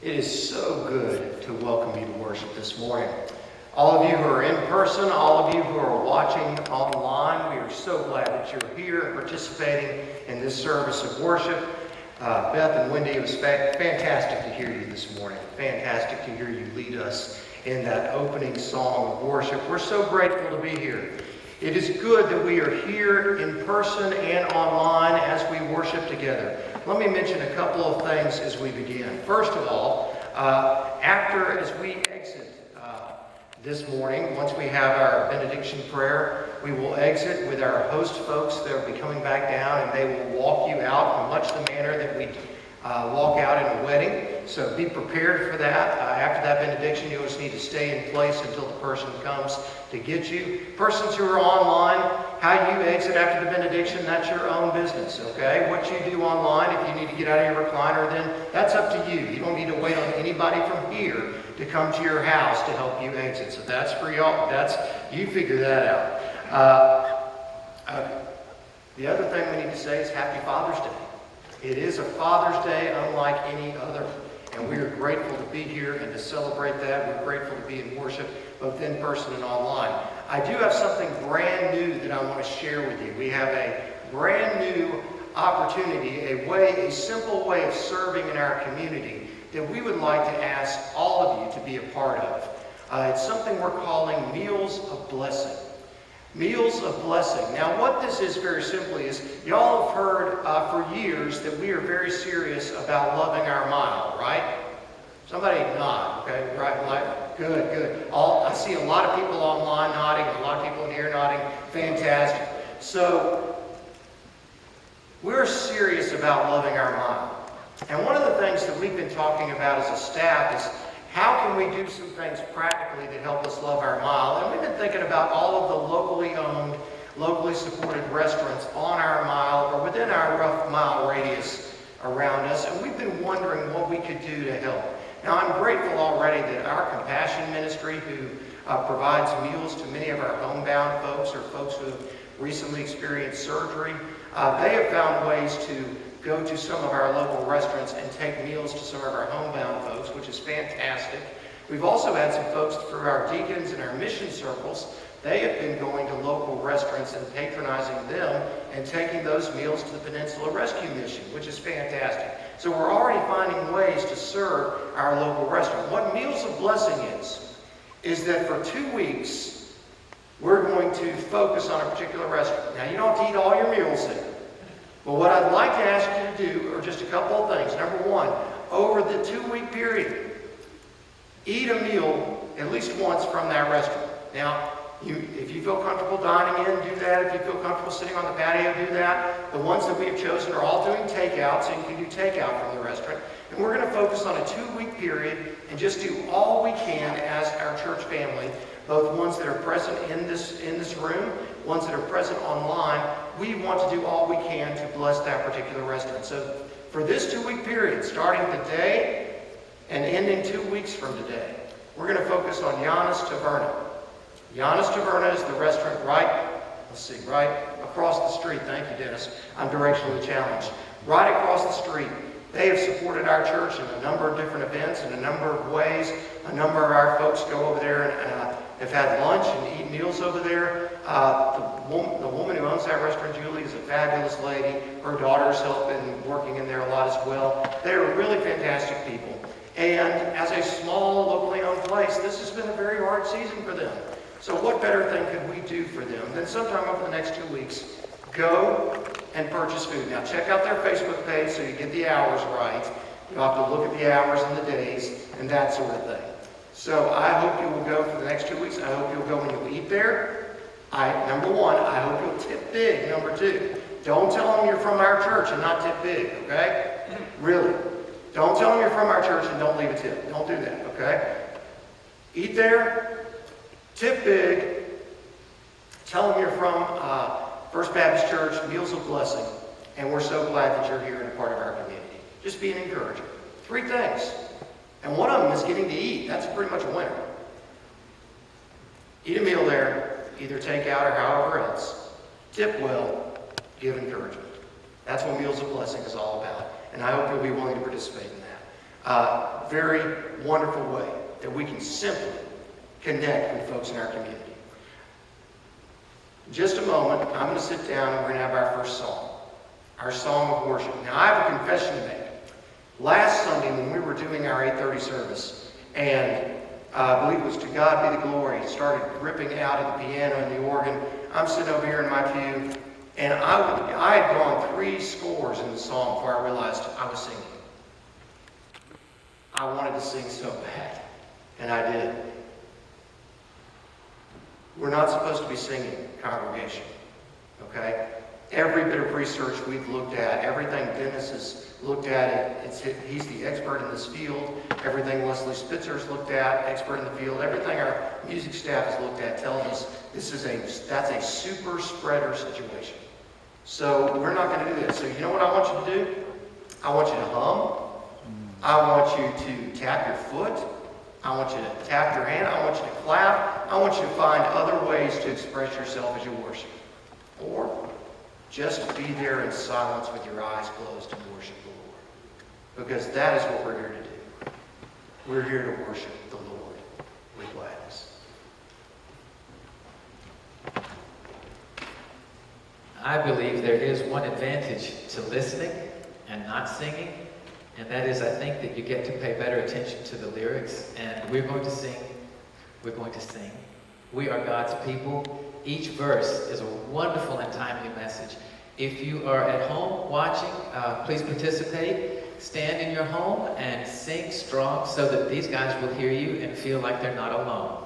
It is so good to welcome you to worship this morning. All of you who are in person, all of you who are watching online, we are so glad that you're here participating in this service of worship. Beth and Wendy, it was fantastic to hear you this morning. Fantastic to hear you lead us in that opening song of worship. We're so grateful to be here. It is good that we are here in person and online as we worship together. Let me mention a couple of things as we begin. First of all, as we exit this morning, once we have our benediction prayer, we will exit with our host folks. They'll be coming back down and they will walk you out in much the manner that we walk out in a wedding. So be prepared for that. After that benediction, you'll just need to stay in place until the person comes to get you. Persons who are online, how you exit after the benediction, that's your own business, okay? What you do online, if you need to get out of your recliner, then that's up to you. You don't need to wait on anybody from here to come to your house to help you exit. So that's for y'all. You figure that out. The other thing we need to say is Happy Father's Day. It is a Father's Day unlike any other, and we are grateful to be here and to celebrate that. We're grateful to be in worship, both in person and online. I do have something brand new that I want to share with you. We have a brand new opportunity, a simple way of serving in our community that we would like to ask all of you to be a part of. It's something we're calling Meals of Blessing. Meals of Blessing. Now, what this is very simply is, y'all have heard for years that we are very serious about loving our mile, right? Somebody nod, okay? Right, good. I see a lot of people online nodding, a lot of people in here nodding. Fantastic. So, we're serious about loving our mile. And one of the things that we've been talking about as a staff is, how can we do some things practically that help us love our mile? And we've been thinking about all of the locally owned, locally supported restaurants on our mile or within our rough mile radius around us. And we've been wondering what we could do to help. Now, I'm grateful already that our compassion ministry, who provides meals to many of our homebound folks or folks who have recently experienced surgery, they have found ways to go to some of our local restaurants and take meals to some of our homebound folks, which is fantastic. We've also had some folks through our deacons and our mission circles. They have been going to local restaurants and patronizing them and taking those meals to the Peninsula Rescue Mission, which is fantastic. So we're already finding ways to serve our local restaurant. What Meals of Blessing is that for 2 weeks, we're going to focus on a particular restaurant. Now, you don't have to eat all your meals there. But what I'd like to ask you to do are just a couple of things. Number one, over the 2-week period, eat a meal at least once from that restaurant. Now, if you feel comfortable dining in, do that. If you feel comfortable sitting on the patio, do that. The ones that we have chosen are all doing takeout, so you can do takeout from the restaurant. And we're going to focus on a 2-week period and just do all we can as our church family, both ones that are present in this room, ones that are present online. We want to do all we can to bless that particular restaurant. So for this 2-week period, starting today and ending 2 weeks from today, we're going to focus on Giannis Taverna. Giannis Taverna is the restaurant right across the street. Thank you, Dennis. I'm directionally challenged. Right across the street. They have supported our church in a number of different events, in a number of ways. A number of our folks go over there and have had lunch and eat meals over there. The woman who owns that restaurant, Julie, is a fabulous lady. Her daughter's helping, working in there a lot as well. They are really fantastic people. And as a small, locally owned place, this has been a very hard season for them. So what better thing could we do for them than sometime over the next 2 weeks, go and purchase food. Now check out their Facebook page so you get the hours right. You'll have to look at the hours and the days and that sort of thing. So I hope you will go for the next 2 weeks. I hope you'll go when you eat there. Number one, I hope you'll tip big. Number two, don't tell them you're from our church and not tip big, okay? Really. Don't tell them you're from our church and don't leave a tip. Don't do that, okay? Eat there, tip big, tell them you're from First Baptist Church, Meals of Blessing, and we're so glad that you're here and a part of our community. Just be an encourager. 3 things. And one of them is getting to eat. That's pretty much a winner. Eat a meal there, either takeout or however else. Tip well, give encouragement. That's what Meals of Blessing is all about. And I hope you'll be willing to participate in that. Very wonderful way that we can simply connect with folks in our community. In just a moment, I'm going to sit down and we're going to have our first song, our song of worship. Now, I have a confession to make. Last Sunday, when we were doing our 8:30 service, and I believe it was "To God Be the Glory," it started ripping out of the piano and the organ. I'm sitting over here in my pew, and I had gone 3 scores in the song before I realized I was singing. I wanted to sing so bad, and I did. We're not supposed to be singing, congregation, okay? Every bit of research we've looked at, everything Dennis has looked at, he's the expert in this field. Everything Leslie Spitzer's looked at, expert in the field. Everything our music staff has looked at tells us that's a super spreader situation. So we're not going to do that. So you know what I want you to do? I want you to hum. I want you to tap your foot. I want you to tap your hand. I want you to clap. I want you to find other ways to express yourself as you worship. Or just be there in silence with your eyes closed and worship the Lord. Because that is what we're here to do. We're here to worship the Lord with gladness. I believe there is one advantage to listening and not singing, and that is I think that you get to pay better attention to the lyrics, and we're going to sing, we're going to sing. We are God's people. Each verse is a wonderful and timely message. If you are at home watching, please participate. Stand in your home and sing strong so that these guys will hear you and feel like they're not alone.